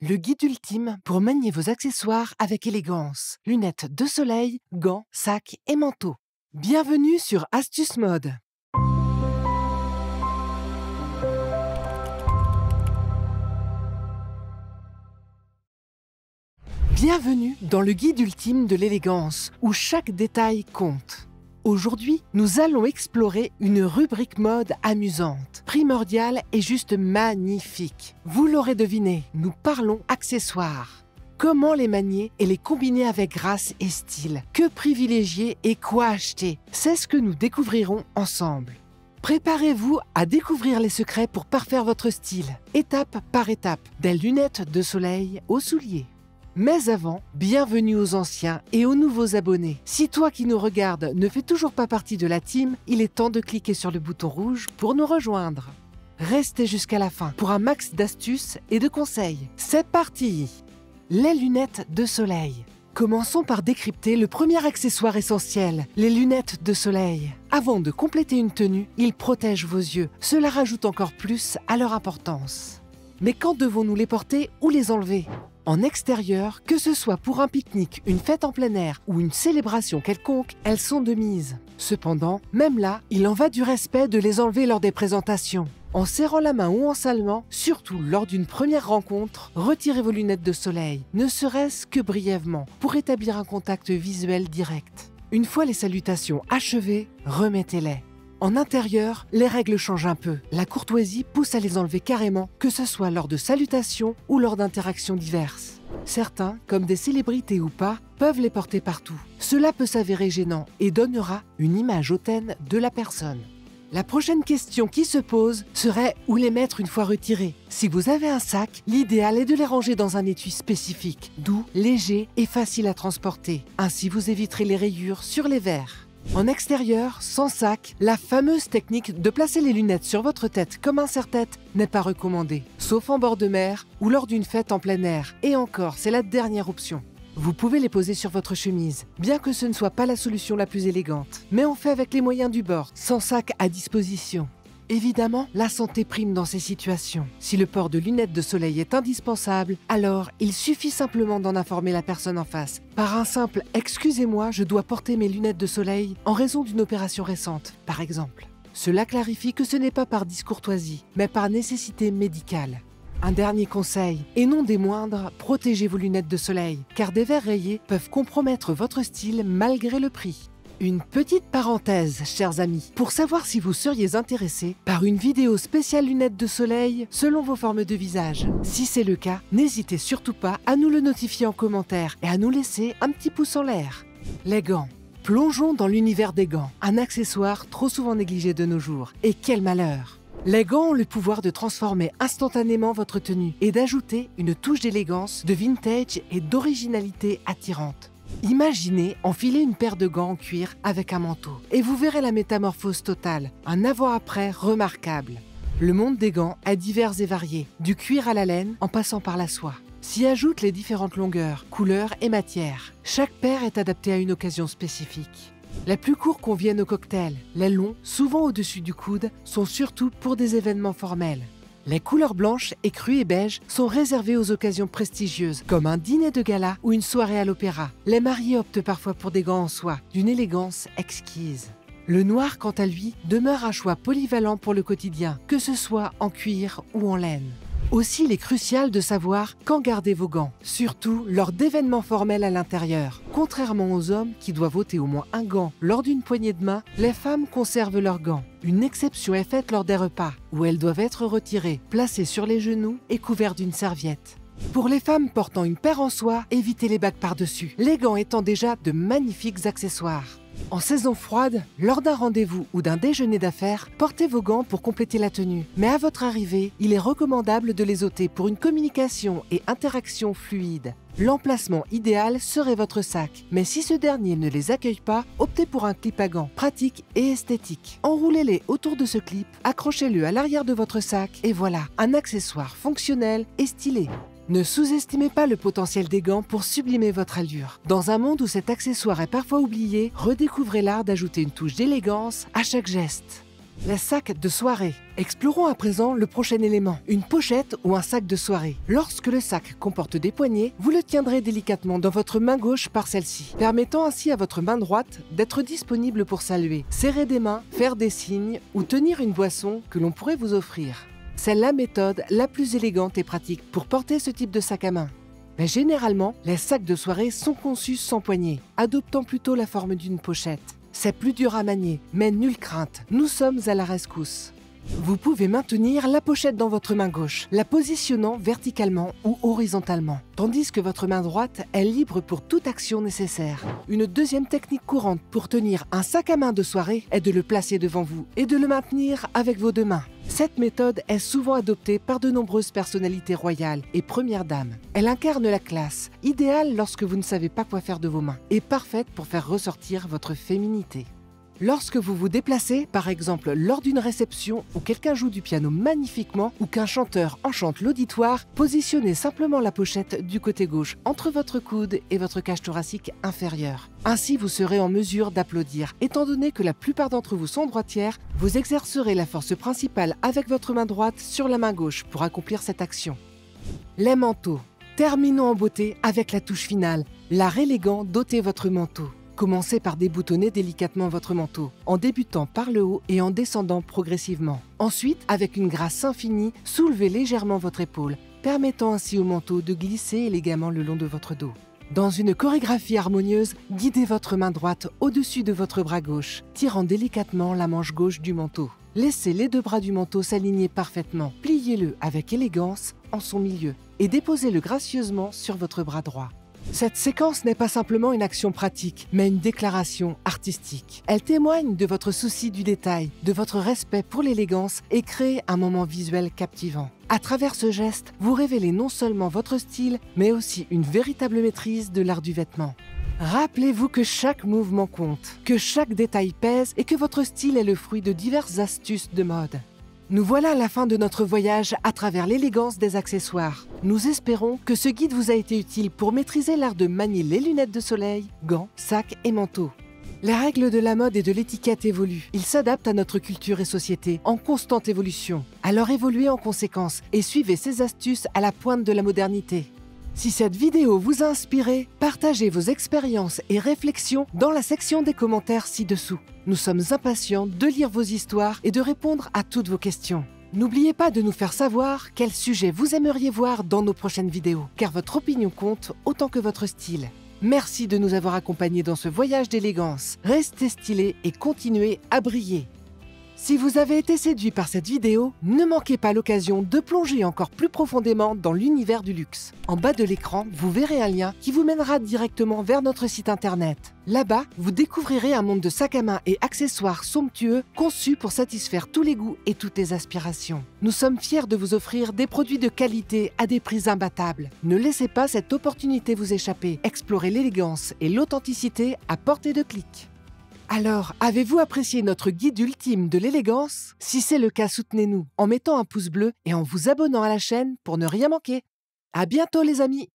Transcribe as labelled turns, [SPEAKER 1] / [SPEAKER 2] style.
[SPEAKER 1] Le guide ultime pour manier vos accessoires avec élégance. Lunettes de soleil, gants, sacs et manteaux. Bienvenue sur Astuce Mode. Bienvenue dans le guide ultime de l'élégance, où chaque détail compte. Aujourd'hui, nous allons explorer une rubrique mode amusante, primordiale et juste magnifique. Vous l'aurez deviné, nous parlons accessoires. Comment les manier et les combiner avec grâce et style? Que privilégier et quoi acheter? C'est ce que nous découvrirons ensemble. Préparez-vous à découvrir les secrets pour parfaire votre style, étape par étape, des lunettes de soleil aux souliers. Mais avant, bienvenue aux anciens et aux nouveaux abonnés. Si toi qui nous regardes ne fais toujours pas partie de la team, il est temps de cliquer sur le bouton rouge pour nous rejoindre. Restez jusqu'à la fin pour un max d'astuces et de conseils. C'est parti! Les lunettes de soleil. Commençons par décrypter le premier accessoire essentiel, les lunettes de soleil. Avant de compléter une tenue, ils protègent vos yeux. Cela rajoute encore plus à leur importance. Mais quand devons-nous les porter ou les enlever? En extérieur, que ce soit pour un pique-nique, une fête en plein air ou une célébration quelconque, elles sont de mise. Cependant, même là, il en va du respect de les enlever lors des présentations. En serrant la main ou en saluant, surtout lors d'une première rencontre, retirez vos lunettes de soleil, ne serait-ce que brièvement, pour établir un contact visuel direct. Une fois les salutations achevées, remettez-les. En intérieur, les règles changent un peu. La courtoisie pousse à les enlever carrément, que ce soit lors de salutations ou lors d'interactions diverses. Certains, comme des célébrités ou pas, peuvent les porter partout. Cela peut s'avérer gênant et donnera une image hautaine de la personne. La prochaine question qui se pose serait où les mettre une fois retirés. Si vous avez un sac, l'idéal est de les ranger dans un étui spécifique, doux, léger et facile à transporter. Ainsi vous éviterez les rayures sur les verres. En extérieur, sans sac, la fameuse technique de placer les lunettes sur votre tête comme un serre-tête n'est pas recommandée, sauf en bord de mer ou lors d'une fête en plein air. Et encore, c'est la dernière option. Vous pouvez les poser sur votre chemise, bien que ce ne soit pas la solution la plus élégante. Mais on fait avec les moyens du bord, sans sac à disposition. Évidemment, la santé prime dans ces situations. Si le port de lunettes de soleil est indispensable, alors il suffit simplement d'en informer la personne en face. Par un simple « Excusez-moi, je dois porter mes lunettes de soleil en raison d'une opération récente », par exemple. Cela clarifie que ce n'est pas par discourtoisie, mais par nécessité médicale. Un dernier conseil, et non des moindres, protégez vos lunettes de soleil, car des verres rayés peuvent compromettre votre style malgré le prix. Une petite parenthèse, chers amis, pour savoir si vous seriez intéressés par une vidéo spéciale lunettes de soleil selon vos formes de visage. Si c'est le cas, n'hésitez surtout pas à nous le notifier en commentaire et à nous laisser un petit pouce en l'air. Les gants. Plongeons dans l'univers des gants, un accessoire trop souvent négligé de nos jours. Et quel malheur! Les gants ont le pouvoir de transformer instantanément votre tenue et d'ajouter une touche d'élégance, de vintage et d'originalité attirante. Imaginez enfiler une paire de gants en cuir avec un manteau et vous verrez la métamorphose totale, un avant-après remarquable. Le monde des gants est divers et varié, du cuir à la laine en passant par la soie. S'y ajoutent les différentes longueurs, couleurs et matières. Chaque paire est adaptée à une occasion spécifique. Les plus courts conviennent au cocktail, les longs, souvent au-dessus du coude, sont surtout pour des événements formels. Les couleurs blanches, écrues et beiges sont réservées aux occasions prestigieuses, comme un dîner de gala ou une soirée à l'opéra. Les mariés optent parfois pour des gants en soie, d'une élégance exquise. Le noir, quant à lui, demeure un choix polyvalent pour le quotidien, que ce soit en cuir ou en laine. Aussi, il est crucial de savoir quand garder vos gants, surtout lors d'événements formels à l'intérieur. Contrairement aux hommes qui doivent ôter au moins un gant lors d'une poignée de main, les femmes conservent leurs gants. Une exception est faite lors des repas, où elles doivent être retirées, placées sur les genoux et couvertes d'une serviette. Pour les femmes portant une paire en soie, évitez les bagues par-dessus, les gants étant déjà de magnifiques accessoires. En saison froide, lors d'un rendez-vous ou d'un déjeuner d'affaires, portez vos gants pour compléter la tenue. Mais à votre arrivée, il est recommandable de les ôter pour une communication et interaction fluide. L'emplacement idéal serait votre sac, mais si ce dernier ne les accueille pas, optez pour un clip à gants, pratique et esthétique. Enroulez-les autour de ce clip, accrochez-le à l'arrière de votre sac et voilà, un accessoire fonctionnel et stylé. Ne sous-estimez pas le potentiel des gants pour sublimer votre allure. Dans un monde où cet accessoire est parfois oublié, redécouvrez l'art d'ajouter une touche d'élégance à chaque geste. Les sacs de soirée. Explorons à présent le prochain élément, une pochette ou un sac de soirée. Lorsque le sac comporte des poignées, vous le tiendrez délicatement dans votre main gauche par celle-ci, permettant ainsi à votre main droite d'être disponible pour saluer, serrer des mains, faire des signes ou tenir une boisson que l'on pourrait vous offrir. C'est la méthode la plus élégante et pratique pour porter ce type de sac à main. Mais généralement, les sacs de soirée sont conçus sans poignée, adoptant plutôt la forme d'une pochette. C'est plus dur à manier, mais nulle crainte, nous sommes à la rescousse. Vous pouvez maintenir la pochette dans votre main gauche, la positionnant verticalement ou horizontalement, tandis que votre main droite est libre pour toute action nécessaire. Une deuxième technique courante pour tenir un sac à main de soirée est de le placer devant vous et de le maintenir avec vos deux mains. Cette méthode est souvent adoptée par de nombreuses personnalités royales et premières dames. Elle incarne la classe, idéale lorsque vous ne savez pas quoi faire de vos mains, et parfaite pour faire ressortir votre féminité. Lorsque vous vous déplacez, par exemple lors d'une réception où quelqu'un joue du piano magnifiquement ou qu'un chanteur enchante l'auditoire, positionnez simplement la pochette du côté gauche entre votre coude et votre cage thoracique inférieure. Ainsi, vous serez en mesure d'applaudir. Étant donné que la plupart d'entre vous sont droitières, vous exercerez la force principale avec votre main droite sur la main gauche pour accomplir cette action. Les manteaux. Terminons en beauté avec la touche finale, l'art élégant d'ôter votre manteau. Commencez par déboutonner délicatement votre manteau, en débutant par le haut et en descendant progressivement. Ensuite, avec une grâce infinie, soulevez légèrement votre épaule, permettant ainsi au manteau de glisser élégamment le long de votre dos. Dans une chorégraphie harmonieuse, guidez votre main droite au-dessus de votre bras gauche, tirant délicatement la manche gauche du manteau. Laissez les deux bras du manteau s'aligner parfaitement, pliez-le avec élégance en son milieu et déposez-le gracieusement sur votre bras droit. Cette séquence n'est pas simplement une action pratique, mais une déclaration artistique. Elle témoigne de votre souci du détail, de votre respect pour l'élégance et crée un moment visuel captivant. À travers ce geste, vous révélez non seulement votre style, mais aussi une véritable maîtrise de l'art du vêtement. Rappelez-vous que chaque mouvement compte, que chaque détail pèse et que votre style est le fruit de diverses astuces de mode. Nous voilà à la fin de notre voyage à travers l'élégance des accessoires. Nous espérons que ce guide vous a été utile pour maîtriser l'art de manier les lunettes de soleil, gants, sacs et manteaux. Les règles de la mode et de l'étiquette évoluent. Ils s'adaptent à notre culture et société en constante évolution. Alors évoluez en conséquence et suivez ces astuces à la pointe de la modernité. Si cette vidéo vous a inspiré, partagez vos expériences et réflexions dans la section des commentaires ci-dessous. Nous sommes impatients de lire vos histoires et de répondre à toutes vos questions. N'oubliez pas de nous faire savoir quel sujet vous aimeriez voir dans nos prochaines vidéos, car votre opinion compte autant que votre style. Merci de nous avoir accompagnés dans ce voyage d'élégance. Restez stylés et continuez à briller. Si vous avez été séduit par cette vidéo, ne manquez pas l'occasion de plonger encore plus profondément dans l'univers du luxe. En bas de l'écran, vous verrez un lien qui vous mènera directement vers notre site internet. Là-bas, vous découvrirez un monde de sacs à main et accessoires somptueux conçus pour satisfaire tous les goûts et toutes les aspirations. Nous sommes fiers de vous offrir des produits de qualité à des prix imbattables. Ne laissez pas cette opportunité vous échapper. Explorez l'élégance et l'authenticité à portée de clic. Alors, avez-vous apprécié notre guide ultime de l'élégance? Si c'est le cas, soutenez-nous en mettant un pouce bleu et en vous abonnant à la chaîne pour ne rien manquer. À bientôt les amis!